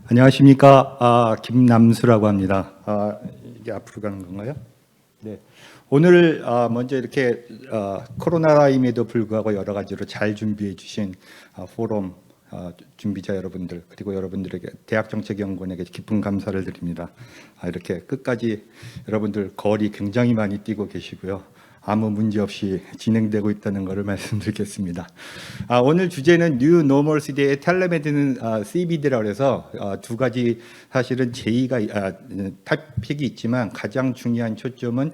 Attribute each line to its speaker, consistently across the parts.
Speaker 1: 안녕하십니까. 김남수라고 합니다. 이게 앞으로 가는 건가요? 네. 오늘 먼저 이렇게 코로나임에도 불구하고 여러 가지로 잘 준비해 주신 포럼 준비자 여러분들, 그리고 여러분들에게 대학정책연구원에게 깊은 감사를 드립니다. 이렇게 끝까지 여러분들 거리 굉장히 많이 뛰고 계시고요. 아무 문제 없이 진행되고 있다는 것을 말씀드리겠습니다. 오늘 주제는 뉴 노멀 시대의 텔레메디는 CBD라고 해서 두 가지 사실은 토픽이 있지만 가장 중요한 초점은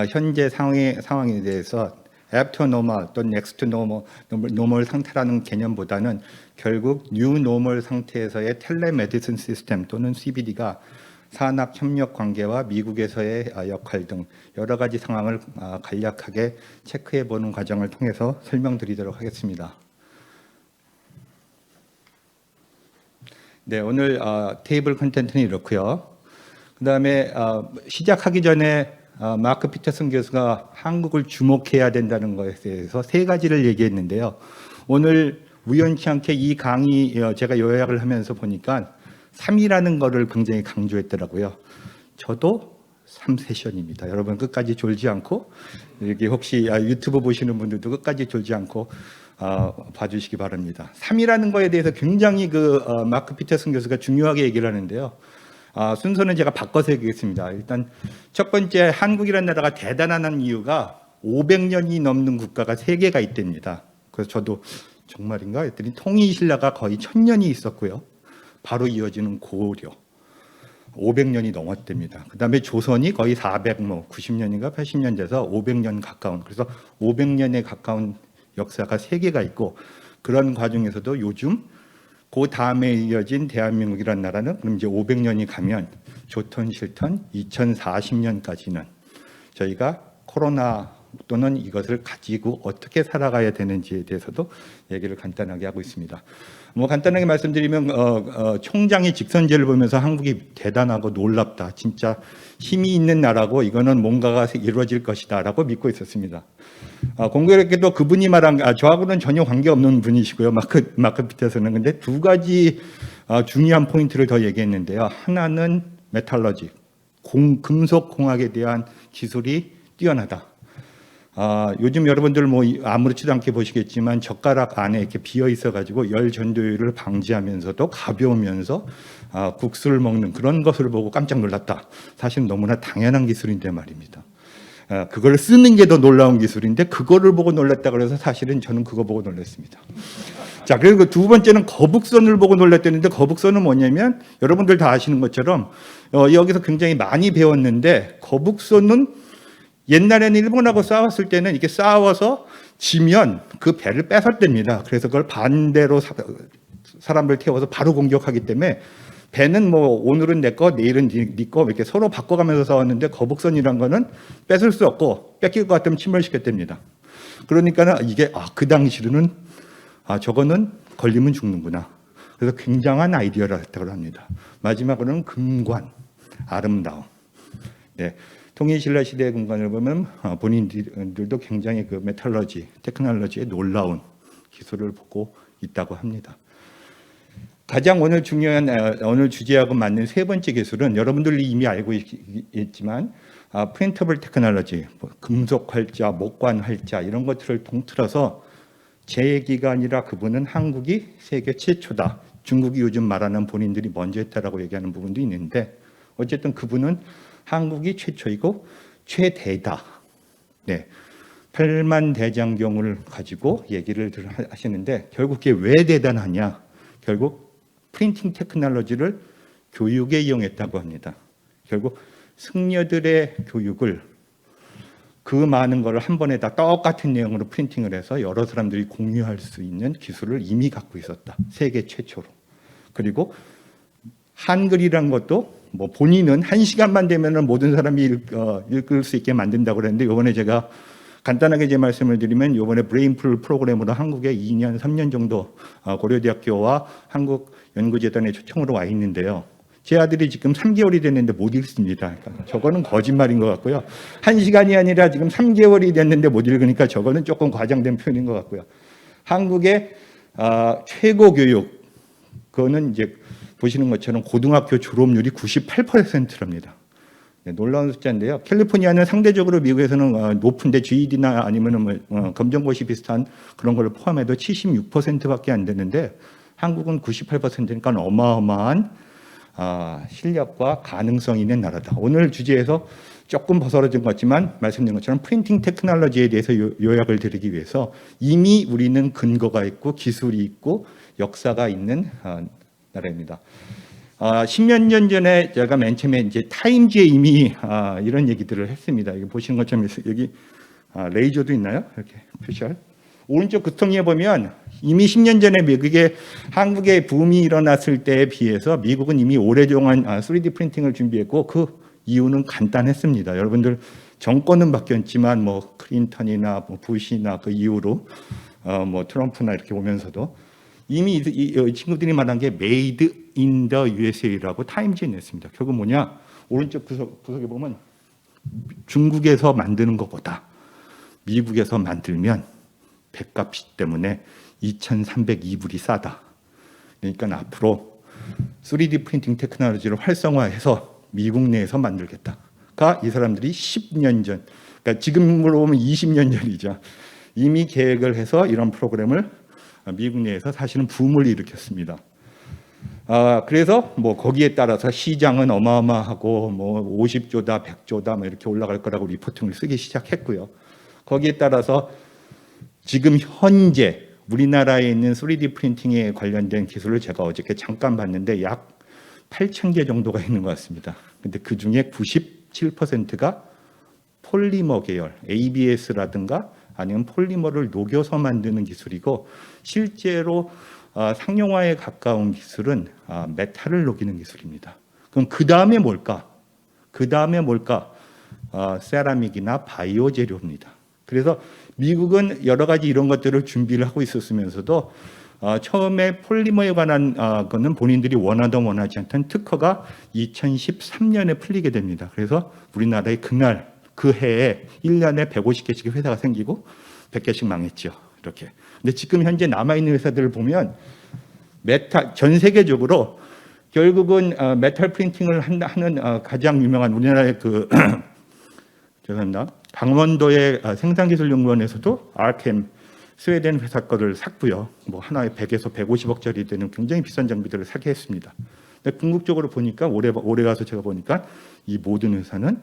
Speaker 1: 현재 상황에 대해서 애프터 노멀 또는 넥스트 노멀 상태라는 개념보다는 결국 뉴 노멀 상태에서의 텔레메디슨 시스템 또는 CBD가 산학 협력 관계와 미국에서의 역할 등 여러 가지 상황을 간략하게 체크해 보는 과정을 통해서 설명드리도록 하겠습니다. 네, 오늘 테이블 컨텐츠는 이렇고요. 그다음에 시작하기 전에 마크 피터슨 교수가 한국을 주목해야 된다는 것에 대해서 세 가지를 얘기했는데요. 오늘 우연치 않게 이 강의 제가 요약을 하면서 보니까 3이라는 거를 굉장히 강조했더라고요. 저도 3세션입니다. 여러분 끝까지 졸지 않고, 여기 혹시 유튜브 보시는 분들도 끝까지 졸지 않고 봐주시기 바랍니다. 3이라는 거에 대해서 굉장히 마크 피터슨 교수가 중요하게 얘기를 하는데요. 순서는 제가 바꿔서 얘기하겠습니다. 일단 첫 번째, 한국이라는 나라가 대단한 이유가 500년이 넘는 국가가 3개가 있답니다. 그래서 저도 정말인가 했더니 통일신라가 거의 1000년이 있었고요. 바로 이어지는 고려 500년이 넘었답니다. 그 다음에 조선이 거의 90년인가 80년 돼서 500년 가까운, 그래서 500년에 가까운 역사가 3개가 있고, 그런 과정에서도 요즘 그 다음에 이어진 대한민국이라는 나라는 그럼 이제 500년이 가면 좋든 싫든 2040년까지는 저희가 코로나 또는 이것을 가지고 어떻게 살아가야 되는지에 대해서도 얘기를 간단하게 하고 있습니다. 간단하게 말씀드리면 총장의 직선제를 보면서 한국이 대단하고 놀랍다, 진짜 힘이 있는 나라고 이거는 뭔가가 이루어질 것이다라고 믿고 있었습니다. 공교롭게도 그분이 말한 저하고는 전혀 관계없는 분이시고요. 마크 피터슨은. 근데 두 가지 중요한 포인트를 더 얘기했는데요. 하나는 메탈러지, 금속 공학에 대한 기술이 뛰어나다. 요즘 여러분들 아무렇지도 않게 보시겠지만 젓가락 안에 이렇게 비어 있어가지고 열 전도율을 방지하면서도 가벼우면서 국수를 먹는 그런 것을 보고 깜짝 놀랐다. 사실 너무나 당연한 기술인데 말입니다. 그걸 쓰는 게 더 놀라운 기술인데 그거를 보고 놀랐다 그래서 사실은 저는 그거 보고 놀랐습니다. 자, 그리고 두 번째는 거북선을 보고 놀랐다는데, 거북선은 뭐냐면 여러분들 다 아시는 것처럼 여기서 굉장히 많이 배웠는데, 거북선은 옛날에는 일본하고 싸웠을 때는 이렇게 싸워서 지면 그 배를 뺏었답니다. 그래서 그걸 반대로 사람을 태워서 바로 공격하기 때문에 배는 오늘은 내 거, 내일은 네 거 이렇게 서로 바꿔가면서 싸웠는데, 거북선이란 거는 뺏을 수 없고 뺏길 것 같으면 침몰시켰답니다. 그러니까는 이게 그 당시로는 저거는 걸리면 죽는구나. 그래서 굉장한 아이디어라고 합니다. 마지막으로는 금관, 아름다움. 네. 통일신라 시대의 금관을 보면 본인들도 굉장히 그 메탈러지, 테크놀로지의 놀라운 기술을 보고 있다고 합니다. 가장 오늘 중요한 오늘 주제하고 맞는 세 번째 기술은 여러분들이 이미 알고 있지만 프린터블 테크놀로지, 금속 활자, 목관 활자 이런 것들을 통틀어서 제 얘기가 아니라 그분은 한국이 세계 최초다. 중국이 요즘 말하는 본인들이 먼저 했다라고 얘기하는 부분도 있는데, 어쨌든 그분은 한국이 최초이고 최대다. 네, 8만 대장경을 가지고 얘기를 하시는데, 결국 그게 왜 대단하냐? 결국 프린팅 테크놀로지를 교육에 이용했다고 합니다. 결국 승려들의 교육을 그 많은 걸 한 번에 다 똑같은 내용으로 프린팅을 해서 여러 사람들이 공유할 수 있는 기술을 이미 갖고 있었다. 세계 최초로. 그리고 한글이란 것도 본인은 1시간만 되면 모든 사람이 읽을 수 있게 만든다고 그랬는데, 이번에 제가 간단하게 제 말씀을 드리면 이번에 브레인풀 프로그램으로 한국에 2년, 3년 정도 고려대학교와 한국연구재단의 초청으로 와 있는데요. 제 아들이 지금 3개월이 됐는데 못 읽습니다. 그러니까 저거는 거짓말인 것 같고요. 1시간이 아니라 지금 3개월이 됐는데 못 읽으니까 저거는 조금 과장된 표현인 것 같고요. 한국의 최고 교육, 그거는 이제 보시는 것처럼 고등학교 졸업률이 98%랍니다. 네, 놀라운 숫자인데요. 캘리포니아는 상대적으로 미국에서는 높은데 GED나 아니면 검정고시 비슷한 그런 걸 포함해도 76%밖에 안 되는데 한국은 98%니까 어마어마한 실력과 가능성 있는 나라다. 오늘 주제에서 조금 벗어나진 것 같지만 말씀드린 것처럼 프린팅 테크놀로지에 대해서 요약을 드리기 위해서 이미 우리는 근거가 있고 기술이 있고 역사가 있는 나라입니다. 10년 년 전에 제가 맨 처음에 이제 타임즈에 이미 이런 얘기들을 했습니다. 여기 보시는 것처럼 여기 레이저도 있나요? 이렇게 표시할. 오른쪽 구덩이에 보면 이미 10년 전에 미국에 한국의 붐이 일어났을 때에 비해서 미국은 이미 오랫동안 3D 프린팅을 준비했고 그 이유는 간단했습니다. 여러분들 정권은 바뀌었지만 뭐 클린턴이나 뭐 부시나 그 이후로 뭐 트럼프나 이렇게 오면서도 이미 이 친구들이 말한 게 Made in the USA라고 타임즈에 냈습니다. 결국 뭐냐? 오른쪽 구석에 보면 중국에서 만드는 것보다 미국에서 만들면 백값 때문에 2,302불이 싸다. 그러니까 앞으로 3D 프린팅 테크놀로지를 활성화해서 미국 내에서 만들겠다가 이 사람들이 10년 전, 그러니까 지금으로 보면 20년 전이죠. 이미 계획을 해서 이런 프로그램을 미국 내에서 사실은 붐을 일으켰습니다. 그래서 뭐 거기에 따라서 시장은 어마어마하고 뭐 50조다, 100조다 뭐 이렇게 올라갈 거라고 리포팅을 쓰기 시작했고요. 거기에 따라서 지금 현재 우리나라에 있는 3D 프린팅에 관련된 기술을 제가 어저께 잠깐 봤는데 약 8,000개 정도가 있는 것 같습니다. 근데 그 중에 97%가 폴리머 계열, ABS라든가 아니면 폴리머를 녹여서 만드는 기술이고 실제로 상용화에 가까운 기술은 메탈을 녹이는 기술입니다. 그럼 그 다음에 뭘까? 세라믹이나 바이오 재료입니다. 그래서 미국은 여러 가지 이런 것들을 준비를 하고 있었으면서도 처음에 폴리머에 관한 거는 본인들이 원하든 원하지 않든 특허가 2013년에 풀리게 됩니다. 그래서 우리나라에 그날 그 해에 1년에 150개씩의 회사가 생기고 100개씩 망했죠. 이렇게. 근데 지금 현재 남아있는 회사들을 보면 전 세계적으로 결국은 메탈 프린팅을 하는 가장 유명한 우리나라의 죄송합니다. 강원도의 생산기술연구원에서도 아르켐 스웨덴 회사 거를 샀고요. 뭐 하나에 100에서 150억짜리 되는 굉장히 비싼 장비들을 사게 했습니다. 근데 궁극적으로 보니까 올해 가서 제가 보니까 이 모든 회사는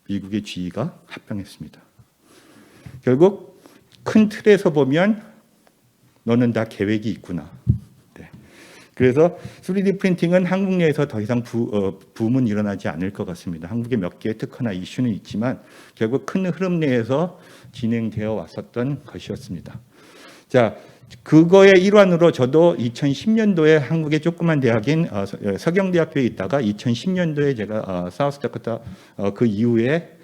Speaker 1: 미국의 GE가 합병했습니다. 결국 큰 틀에서 보면 너는 다 계획이 있구나. 네. 그래서 3D 프린팅은 한국 내에서 더 이상 붐은 일어나지 않을 것 같습니다. 한국에 몇 개의 특허나 이슈는 있지만 결국 큰 흐름 내에서 진행되어 왔었던 것이었습니다. 자, 그거의 일환으로 저도 2010년도에 한국의 조그만 대학인 서경대학교에 있다가 2010년도에 제가 사우스다코타 그 이후에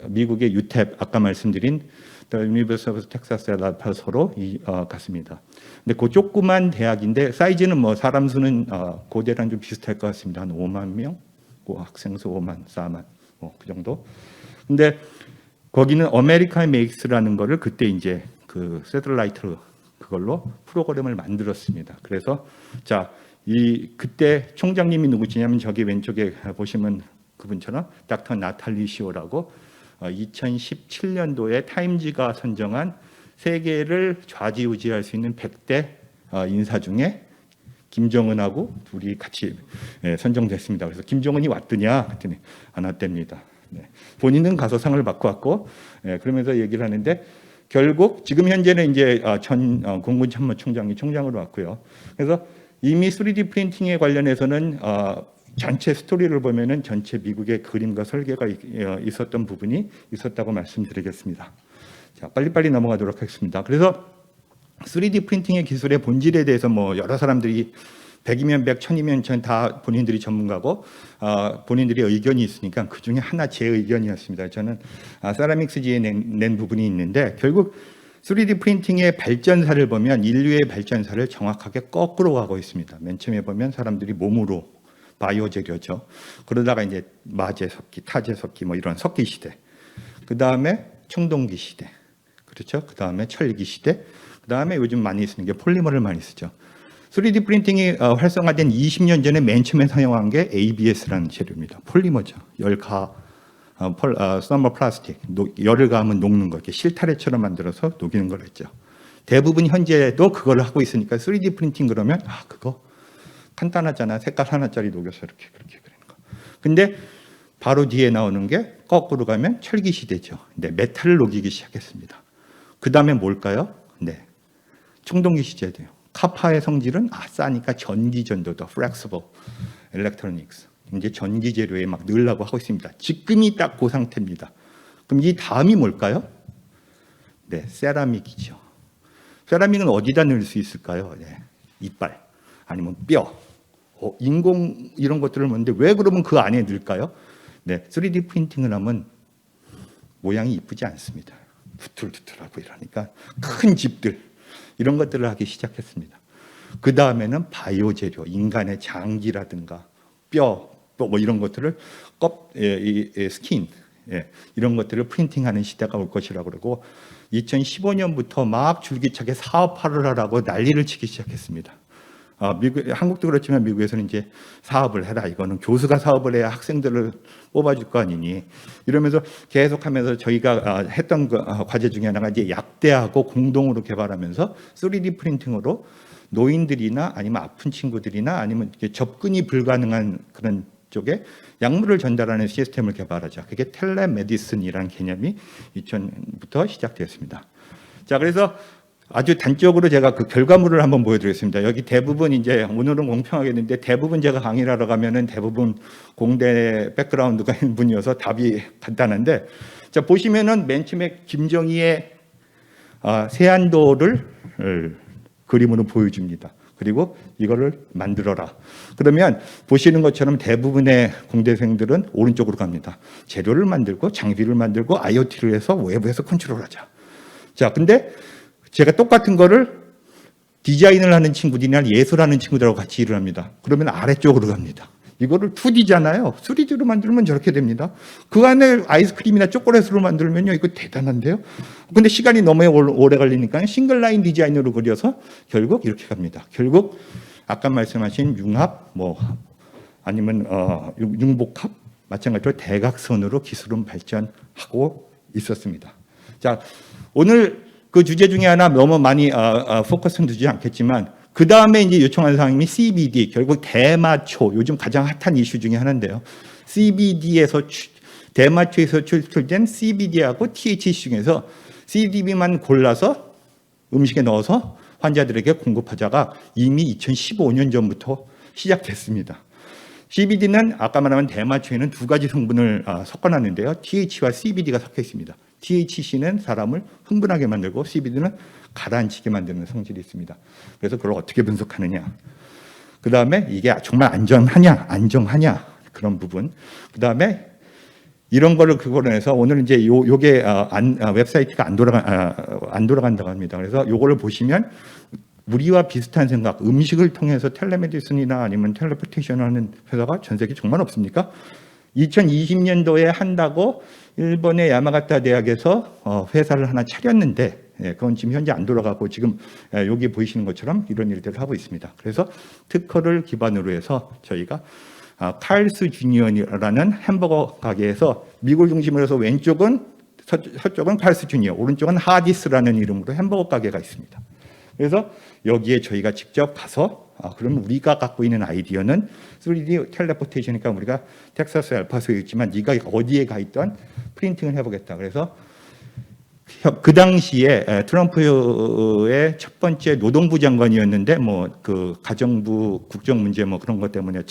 Speaker 1: 미국의 UTEP 아까 말씀드린 The University of Texas at El Paso로 갔습니다. 근데 그 조그만 대학인데 사이즈는 뭐 사람 수는 고대랑 좀 비슷할 것 같습니다. 한 5만 명, 학생 수 5만, 4만 그 정도. 근데 거기는 아메리칸 메이크스라는 거를 그때 이제 그 세틀라이트 그걸로 프로그램을 만들었습니다. 그래서 그때 총장님이 누구시냐면 저기 왼쪽에 보시면 그분처럼 닥터 나탈리 시오라고 2017년도에 타임지가 선정한 세계를 좌지우지할 수 있는 100대 인사 중에 김정은하고 둘이 같이 선정됐습니다. 그래서 김정은이 왔더냐 그랬더니 안 왔답니다. 네. 본인은 가서 상을 받고 왔고 그러면서 얘기를 하는데 결국 지금 현재는 이제 전 공군참모총장이 총장으로 왔고요. 그래서 이미 3D 프린팅에 관련해서는 전체 스토리를 보면은 전체 미국의 그림과 설계가 있었던 부분이 있었다고 말씀드리겠습니다. 자, 빨리빨리 넘어가도록 하겠습니다. 그래서 3D 프린팅의 기술의 본질에 대해서 뭐 여러 사람들이 100이면 100, 1000이면 1000 다 본인들이 전문가고 본인들의 의견이 있으니까 그 중에 하나 제 의견이었습니다. 저는 세라믹스지에 낸 부분이 있는데 결국 3D 프린팅의 발전사를 보면 인류의 발전사를 정확하게 거꾸로 가고 있습니다. 맨 처음에 보면 사람들이 몸으로 바이오 재료죠. 그러다가 이제 마제 석기, 타제 석기 뭐 이런 석기 시대. 그 다음에 청동기 시대. 그렇죠? 그 다음에 철기 시대. 그 다음에 요즘 많이 쓰는 게 폴리머를 많이 쓰죠. 3D 프린팅이 활성화된 20년 전에 맨 처음에 사용한 게 ABS라는 재료입니다. 폴리머죠. 서머 플라스틱, 열을 가하면 녹는 거, 이렇게 실타래처럼 만들어서 녹이는 걸 했죠. 대부분 현재도 그걸 하고 있으니까 3D 프린팅 그러면 그거 간단하잖아. 색깔 하나짜리 녹여서 이렇게 그렇게 그리는 거. 근데 바로 뒤에 나오는 게 거꾸로 가면 철기 시대죠. 네, 메탈을 녹이기 시작했습니다. 그 다음에 뭘까요? 네, 청동기 시대돼요. 카파의 성질은 싸니까 전기 전도도 flexible electronics. 이제 전기 재료에 막 넣으려고 하고 있습니다. 지금이 딱 그 상태입니다. 그럼 이 다음이 뭘까요? 네, 세라믹이죠. 세라믹은 어디다 넣을 수 있을까요? 네, 이빨 아니면 뼈, 인공 이런 것들을 넣는데 왜 그러면 그 안에 넣을까요? 네, 3D 프린팅을 하면 모양이 이쁘지 않습니다. 두툴두툴하고 이러니까 큰 집들 이런 것들을 하기 시작했습니다. 그 다음에는 바이오 재료, 인간의 장기라든가 뼈, 뭐 이런 것들을 스킨 이런 것들을 프린팅하는 시대가 올 것이라고 그러고 2015년부터 막 줄기차게 사업화를 하라고 난리를 치기 시작했습니다. 한국도 그렇지만 미국에서는 이제 사업을 해라. 이거는 교수가 사업을 해야 학생들을 뽑아줄 거 아니니. 이러면서 계속하면서 저희가 했던 과제 중에 하나가 이제 약대하고 공동으로 개발하면서 3D 프린팅으로 노인들이나 아니면 아픈 친구들이나 아니면 접근이 불가능한 그런 쪽에 약물을 전달하는 시스템을 개발하자. 그게 텔레메디슨이라는 개념이 2000부터 시작되었습니다. 자, 그래서 아주 단적으로 제가 그 결과물을 한번 보여드리겠습니다. 여기 대부분 이제 오늘은 공평하게 했는데 대부분 제가 강의를 하러 가면은 대부분 공대 백그라운드가 있는 분이어서 답이 간단한데, 자 보시면은 맨 처음에 김정희의 세안도를 그림으로 보여줍니다. 그리고 이거를 만들어라. 그러면 보시는 것처럼 대부분의 공대생들은 오른쪽으로 갑니다. 재료를 만들고 장비를 만들고 IoT를 해서 외부에서 컨트롤하자. 자, 근데 제가 똑같은 거를 디자인을 하는 친구들이나 예술하는 친구들하고 같이 일을 합니다. 그러면 아래쪽으로 갑니다. 이거를 2D잖아요. 3D로 만들면 저렇게 됩니다. 그 안에 아이스크림이나 초콜릿으로 만들면요, 이거 대단한데요. 근데 시간이 너무 오래 걸리니까 싱글 라인 디자인으로 그려서 결국 이렇게 갑니다. 결국 아까 말씀하신 융합, 아니면 융복합 마찬가지로 대각선으로 기술은 발전하고 있었습니다. 자, 오늘 그 주제 중에 하나 너무 많이 포커스는 두지 않겠지만 그 다음에 이제 요청하는 사항이 CBD, 결국 대마초, 요즘 가장 핫한 이슈 중에 하나인데요. 대마초에서 추출된 CBD하고 THC 중에서 CBD만 골라서 음식에 넣어서 환자들에게 공급하자가 이미 2015년 전부터 시작됐습니다. CBD는 아까 말한 대마초에는 2가지 성분을 섞어놨는데요. THC와 CBD가 섞여 있습니다. THC는 사람을 흥분하게 만들고 CBD는 가라앉히게 만드는 성질이 있습니다. 그래서 그걸 어떻게 분석하느냐. 그 다음에 이게 정말 안정하냐 그런 부분. 그 다음에 이런 거를 그거로 해서 오늘 이제 요게 웹사이트가 안 돌아간다고 합니다. 그래서 요거를 보시면 우리와 비슷한 생각, 음식을 통해서 텔레메디슨이나 아니면 텔레포테이션을 하는 회사가 전 세계 정말 없습니까? 2020년도에 한다고 일본의 야마가타 대학에서 회사를 하나 차렸는데 그건 지금 현재 안 돌아가고 지금 여기 보이시는 것처럼 이런 일들을 하고 있습니다. 그래서 특허를 기반으로 해서 저희가 칼스 주니어라는 햄버거 가게에서 미국 중심으로 해서 왼쪽은 서쪽은 칼스 주니어, 오른쪽은 하디스라는 이름으로 햄버거 가게가 있습니다. 그래서 여기에 저희가 직접 가서 그러면 우리가 갖고 있는 아이디어는 3D 텔레포테이션이니까 우리가 텍사스 엘파소에 있지만 네가 어디에 가 있던 프린팅을 해보겠다. 그래서 그 당시에 트럼프의 첫 번째 노동부 장관이었는데 그 가정부 국정 문제 그런 것 때문에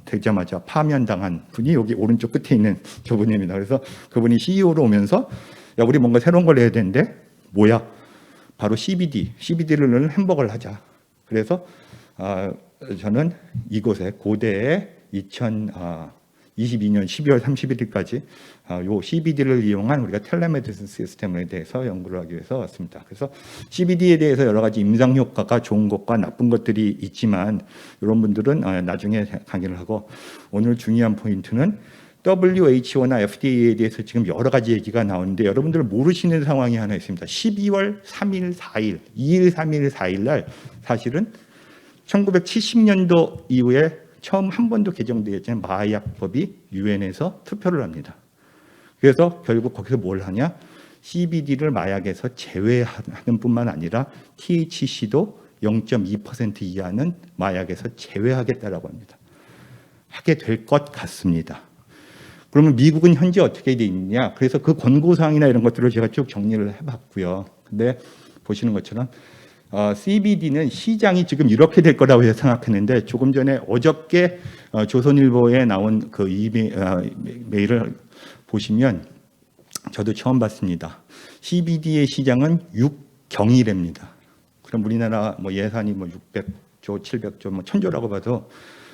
Speaker 1: 되자마자 파면당한 분이 여기 오른쪽 끝에 있는 저분입니다. 그래서 그분이 CEO로 오면서 야 우리 뭔가 새로운 걸 해야 되는데 뭐야? 바로 CBD를 넣는 햄버거를 하자. 그래서 저는 이곳에 고대에 2022년 12월 31일까지 요 CBD를 이용한 우리가 텔레메디슨 시스템에 대해서 연구를 하기 위해서 왔습니다. 그래서 CBD에 대해서 여러 가지 임상 효과가 좋은 것과 나쁜 것들이 있지만 이런 분들은 나중에 강의를 하고 오늘 중요한 포인트는 WHO나 FDA에 대해서 지금 여러 가지 얘기가 나오는데 여러분들 모르시는 상황이 하나 있습니다. 12월 3일, 4일, 2일, 3일, 4일 날 사실은 1970년도 이후에 처음 한 번도 개정되지 않은 마약법이 유엔에서 투표를 합니다. 그래서 결국 거기서 뭘 하냐? CBD를 마약에서 제외하는 뿐만 아니라 THC도 0.2% 이하는 마약에서 제외하겠다라고 합니다. 하게 될 것 같습니다. 그러면 미국은 현재 어떻게 돼 있느냐? 그래서 그 권고사항이나 이런 것들을 제가 쭉 정리를 해봤고요. 근데 보시는 것처럼 CBD는 시장이 지금 이렇게 될 거라고 생각했는데 조금 전에 어저께 조선일보에 나온 그 메일을 보시면 저도 처음 봤습니다. CBD의 시장은 6경이랍니다. 그럼 우리나라 뭐 예산이 뭐 600조, 700조, 뭐 1000조라고 봐도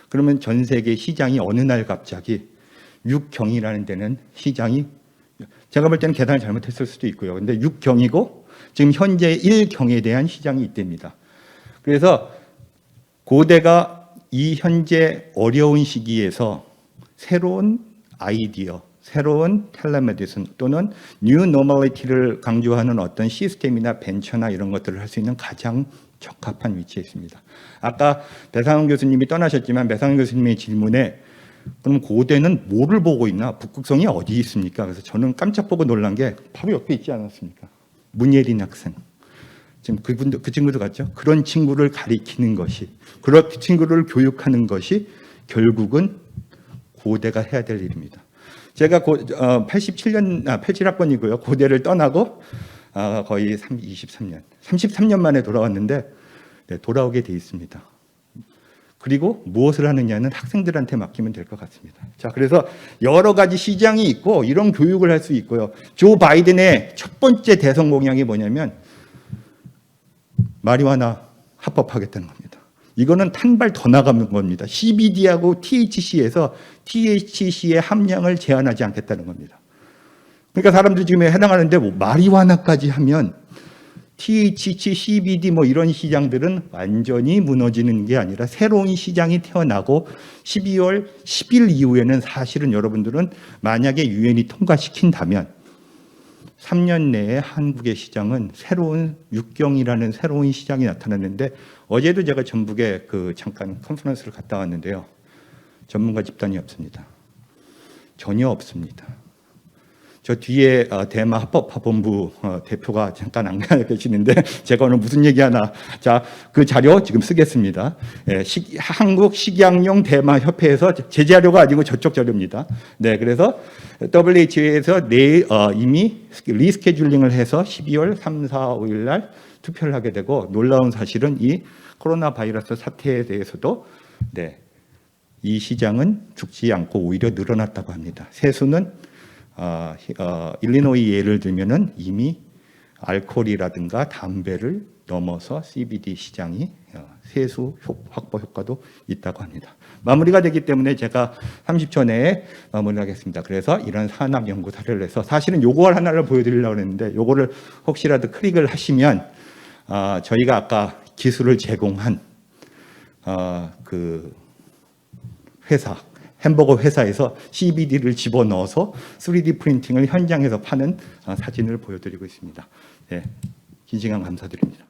Speaker 1: 그러면 전 세계 시장이 어느 날 갑자기 6경이라는 데는 시장이 제가 볼 때는 계산을 잘못했을 수도 있고요. 근데 6경이고 지금 현재 1경에 대한 시장이 있답니다. 그래서 고대가 이 현재 어려운 시기에서 새로운 아이디어, 새로운 텔레메디슨 또는 뉴 노멀리티를 강조하는 어떤 시스템이나 벤처나 이런 것들을 할 수 있는 가장 적합한 위치에 있습니다. 아까 배상훈 교수님이 떠나셨지만 배상훈 교수님의 질문에 그럼 고대는 뭐를 보고 있나? 북극성이 어디 있습니까? 그래서 저는 깜짝 보고 놀란 게 바로 옆에 있지 않았습니까? 문예린 학생. 지금 그 친구도 같죠? 그런 친구를 가리키는 것이, 그런 친구를 교육하는 것이 결국은 고대가 해야 될 일입니다. 제가 87학번이고요. 고대를 떠나고 거의 33년 만에 돌아왔는데 돌아오게 돼 있습니다. 그리고 무엇을 하느냐는 학생들한테 맡기면 될 것 같습니다. 자, 그래서 여러 가지 시장이 있고 이런 교육을 할 수 있고요. 조 바이든의 첫 번째 대선 공약이 뭐냐면 마리화나 합법화하겠다는 겁니다. 이거는 한 발 더 나가는 겁니다. CBD하고 THC에서 THC의 함량을 제한하지 않겠다는 겁니다. 그러니까 사람들이 지금 해당하는데 뭐 마리화나까지 하면 THC, CBD 뭐 이런 시장들은 완전히 무너지는 게 아니라 새로운 시장이 태어나고 12월 10일 이후에는 사실은 여러분들은 만약에 유엔이 통과시킨다면 3년 내에 한국의 시장은 새로운 육경이라는 새로운 시장이 나타났는데 어제도 제가 전북에 잠깐 컨퍼런스를 갔다 왔는데요. 전문가 집단이 없습니다. 전혀 없습니다. 저 뒤에 대마 합법화본부 대표가 잠깐 안 계시는데 제가 오늘 무슨 얘기하나. 자, 그 자료 지금 쓰겠습니다. 한국 식약용 대마 협회에서 제 자료가 아니고 저쪽 자료입니다. 네, 그래서 WHO에서 이미 리스케줄링을 해서 12월 3, 4, 5일 날 투표를 하게 되고 놀라운 사실은 이 코로나 바이러스 사태에 대해서도 이 시장은 죽지 않고 오히려 늘어났다고 합니다. 세수는 일리노이 예를 들면은 이미 알코올이라든가 담배를 넘어서 CBD 시장이 세수 확보 효과도 있다고 합니다. 마무리가 되기 때문에 제가 30초 내에 마무리하겠습니다. 그래서 이런 산업 연구 사례를 해서 사실은 요거 하나를 보여드리려고 했는데 요거를 혹시라도 클릭을 하시면 저희가 아까 기술을 제공한 그 회사 햄버거 회사에서 CBD를 집어넣어서 3D 프린팅을 현장에서 파는 사진을 보여드리고 있습니다. 긴 시간 감사드립니다.